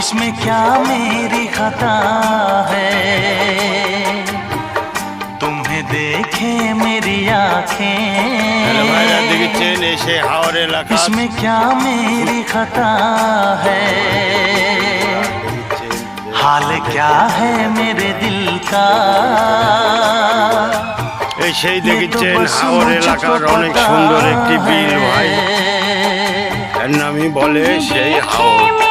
इसमें क्या मेरी खता है, तुम्हें देखे मेरी आँखें, इसमें क्या मेरी खता है, हाल क्या है मेरे दिल का। সেই দেখছেন হাওর এলাকার অনেক সুন্দর একটি বিল ভাই, এর নামই বলে সেই হাওর।